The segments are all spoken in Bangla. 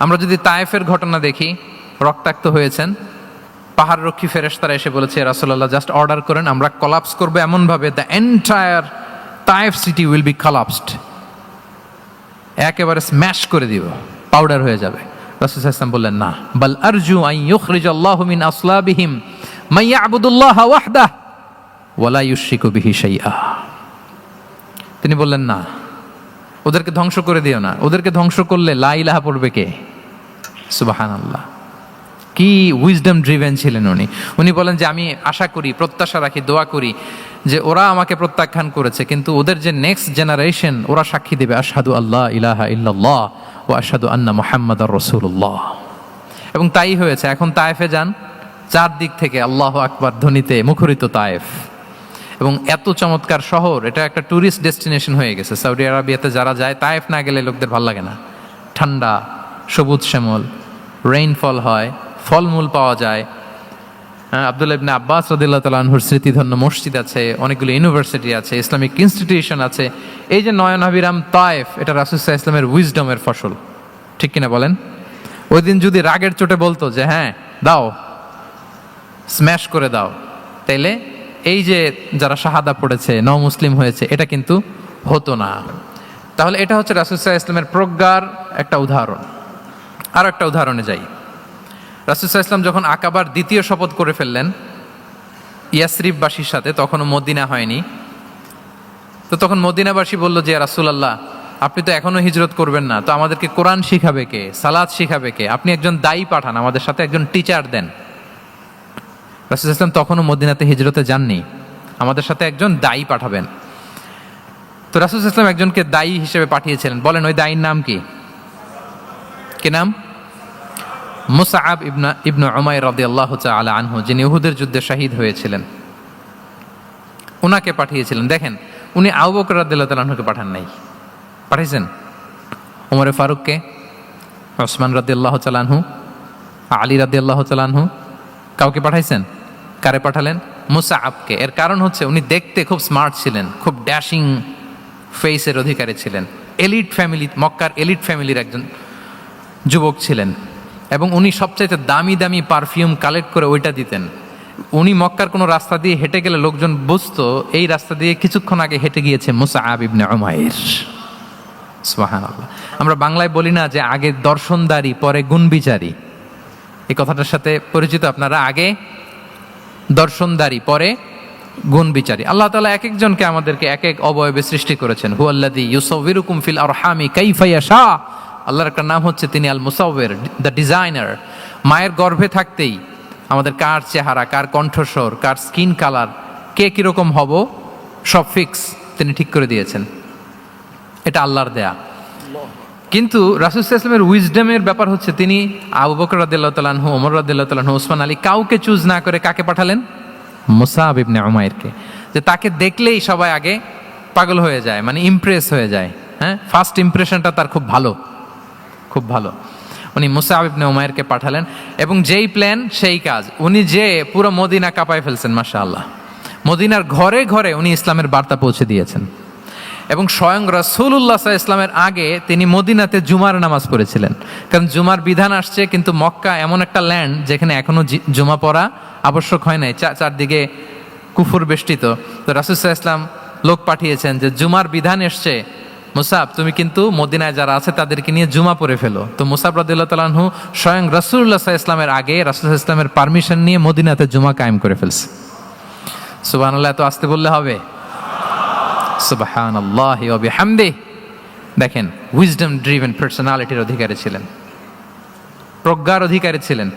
আমরা যদি তায়েফের ঘটনা দেখি, রক্তাক্ত হয়েছেন, পাহাড় রক্ষী ফেরেশতারা এসে বলেছে, রাসূলুল্লাহ জাস্ট অর্ডার করেন, আমরা কলাপস করবো এমনভাবে the entire Taif city will be collapsed, একেবারে স্ম্যাশ করে দিব, পাউডার হয়ে যাবে। রাসূল সাল্লাল্লাহু আলাইহি ওয়াসাল্লাম বললেন, না, বাল আরজু আন ইউখরিজাল্লাহু মিন আসলাবিহিম মান ইয়াবুদুল্লাহ ওয়াহদাহু ওয়া লা ইউশরিকু বিহি শাইআ। তিনি বললেন, না, ওদেরকে ধ্বংস করে দিও না, ওদেরকে ধ্বংস করলে লা ইলাহা পড়বে কে? সুবহানাল্লাহ। কি উইজডম ড্রিভেন ছিলেন উনি। উনি বলেন যে আমি আশা করি, প্রত্যাশা রাখি, দোয়া করি যে ওরা আমাকে প্রত্যাখ্যান করেছে, কিন্তু ওদের যে নেক্সট জেনারেশন, ওরা সাক্ষী দেবে আশহাদু আল্লাহ ইলাহা ইল্লাল্লাহ ওয়া আশহাদু আন্না মুহাম্মাদার রাসূলুল্লাহ। এবং তাই হয়েছে। এখন তায়েফে যান, চারদিক থেকে আল্লাহু আকবার ধ্বনিতে মুখরিত তায়েফ, এবং এত চমৎকার শহর, এটা একটা ট্যুরিস্ট ডেস্টিনেশন হয়ে গেছে। সৌদি আরবিয়াতে যারা যায়, তায়েফ না গেলে লোকদের ভালো লাগে না। ঠান্ডা, সবুজ শ্যামল, রেইনফল হয়, ফলমূল পাওয়া যায়। আব্দুল্লাহ ইবনে আব্বাস রাদিয়াল্লাহু তাআলা আনহুর স্মৃতিধন্য মসজিদ আছে, অনেকগুলো ইউনিভার্সিটি আছে, ইসলামিক ইনস্টিটিউশন আছে। এই যে নয়নাভিরাম তায়েফ, এটা রাসূল সাল্লাল্লাহু আলাইহি ওয়াসাল্লামের উইজডমের ফসল, ঠিক কিনা বলেন? ওই দিন যদি রাগের চোটে বলতো যে হ্যাঁ দাও, স্ম্যাশ করে দাও, তাইলে এই যে যারা শাহাদা পড়েছে, মুসলিম হয়েছে, এটা কিন্তু হতো না। তাহলে এটা হচ্ছে রাসূল সাল্লাল্লাহু আলাইহি ওয়াসাল্লামের প্রজ্ঞার একটা উদাহরণ। আর একটা উদাহরণে যাই। রাসূল সাল্লাল্লাহু আলাইহি ওয়াসাল্লাম যখন আকাবার দ্বিতীয় শপথ করে ফেললেন ইয়াসরিববাসীর সাথে, তখনও মদিনা হয়নি, তো তখন মদিনাবাসী বলল যে রাসূলুল্লাহ, আপনি তো এখনো হিজরত করবেন না, তো আমাদেরকে কোরআন শিখাবে কে, সালাত শিখাবে কে? আপনি একজন দায়ী পাঠান, আমাদের সাথে একজন টিচার দেন। রাসূল সাল্লাল্লাহু আলাইহি ওয়াসাল্লাম তখনও মদিনাতে হিজরতে যাননি, আমাদের সাথে একজন দায়ী পাঠাবেন। তো রাসূল সাল্লাল্লাহু আলাইহি ওয়াসাল্লাম একজনকে দায়ী হিসেবে পাঠিয়েছিলেন। বলেন ওই দায়ীর নাম কি? কি নাম? মুসআব ইবনে উমাইর রাদিয়াল্লাহু তাআলা আনহু, যিনি উহুদের যুদ্ধে শহীদ হয়েছিলেন, উনাকে পাঠিয়েছিলেন। দেখেন, উনি আবু বকর রাদিয়াল্লাহু তাআলা আনহুকে পাঠান নাই, পাঠিয়েছেন ওমর ফারুককে, ওসমান রাদিয়াল্লাহু তাআলা আনহু, আলী রাদিয়াল্লাহু তাআলা আনহু, কাউকে পাঠাইছেন? কারে পাঠালেন? মুসআবকে। এর কারণ হচ্ছে উনি দেখতে খুব স্মার্ট ছিলেন, খুব ড্যাশিং ফেসের অধিকারী ছিলেন, এলিট ফ্যামিলি, মক্কার এলিট ফ্যামিলির একজন যুবক ছিলেন, এবং উনি সবচাইতে দামি দামি পারফিউম কালেক্ট করে ওইটা দিতেন। উনি মক্কার কোনো রাস্তা দিয়ে হেঁটে গেলে লোকজন বুঝতো এই রাস্তা দিয়ে কিছুক্ষণ আগে হেঁটে গিয়েছে মুসআব ইবনে উমাইর। সুবহানাল্লাহ। আমরা বাংলায় বলি না যে আগে দর্শনদারি পরে গুণবিচারী? এই কথাটার সাথে পরিচিত আপনারা? আগে দর্শনদারি পরে গুণবিচারী। আল্লাহ তাআলা এক একজনকে আমাদেরকে এক এক অবয়বে সৃষ্টি করেছেন। হুয়াল্লাযী ইউসাউবিরুকুম ফিল আরহামি কাইফা ইয়াশা। আল্লাহর একটা নাম হচ্ছে তিনি আল মুসাউবির, দ্য ডিজাইনার। মায়ের গর্ভে থাকতেই আমাদের কার চেহারা, কার কণ্ঠস্বর, কার স্কিন কালার, কে কিরকম হব, সব ফিক্স তিনি ঠিক করে দিয়েছেন। এটা আল্লাহর দেয়া। কিন্তু রাসূল সাল্লাল্লাহু আলাইহি ওয়াসাল্লামের উইজডমের ব্যাপার হচ্ছে তিনি আবু বকর রাদিয়াল্লাহু তাআলা আনহু, ওমর রাদিয়াল্লাহু তাআলা আনহু, ওসমান আলী, কাউকে চুজ না করে কাকে পাঠালেন? মুসআব ইবনে উমাইরকে। যে তাকে দেখলেই সবাই আগে পাগল হয়ে যায়, মানে ইমপ্রেস হয়ে যায়। হ্যাঁ, ফার্স্ট ইমপ্রেশনটা তার খুব ভালো, খুব ভালো। উনি মুসআব ইবনে উমাইরকে পাঠালেন, এবং যেই প্ল্যান সেই কাজ। উনি যে পুরো মদিনা কাঁপায় ফেলছেন, মাশাআল্লাহ। মদিনার ঘরে ঘরে উনি ইসলামের বার্তা পৌঁছে দিয়েছেন, এবং স্বয়ং রাসূলুল্লাহ সাল্লাল্লাহু আলাইহি ওয়াসাল্লামের আগে তিনি মদিনাতে জুমার নামাজ পড়েছিলেন। কারণ জুমার বিধান আসছে, কিন্তু মক্কা এমন একটা ল্যান্ড যেখানে এখনো জুমা পড়া আবশ্যক হয় নাই, চারদিকে কুফর বেষ্টিত। তো রাসূল সাল্লাল্লাহু আলাইহি ওয়াসাল্লাম লোক পাঠিয়েছেন যে জুমার বিধান এসছে, মুসআব তুমি কিন্তু মদিনায় যারা আছে তাদেরকে নিয়ে জুমা পড়ে ফেলো। তো মুসআব রাদিয়াল্লাহু তাআলা আনহু স্বয়ং রাসূলুল্লাহ সাল্লাল্লাহু আলাইহি ওয়াসাল্লামের আগে রাসূল সাল্লাল্লাহু আলাইহি ওয়াসাল্লামের পারমিশন নিয়ে মদিনাতে জুমা কায়েম করে ফেলছে। সুবহানাল্লাহ। এত আস্তে বললে হবে? সুবহানাল্লাহি ওয়া বিহামদিহি। দেখেন, উইজডম ড্রিভেন পার্সোনালিটির অধিকারী ছিলেন, প্রজ্ঞার অধিকারী ছিলেন।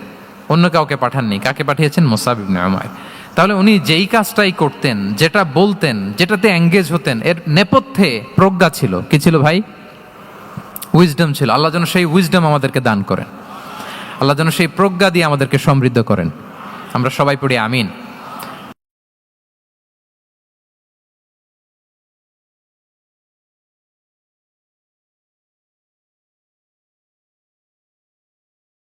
অন্য কাউকে পাঠাননি। কাকে পাঠিয়েছেন? মুসআব ইবনে উমাইর। তাহলে উনি যেই কাজটাই করতেন, যেটা বলতেন, যেটাতে এঙ্গেজ হতেন, এর নেপথ্যে প্রজ্ঞা ছিল। কি ছিল ভাই? উইজডম ছিল। আল্লাহ যেন সেই উইজডম আমাদেরকে দান করেন, আল্লাহ যেন সেই প্রজ্ঞা দিয়ে আমাদেরকে সমৃদ্ধ করেন। আমরা সবাই পড়ি আমিন।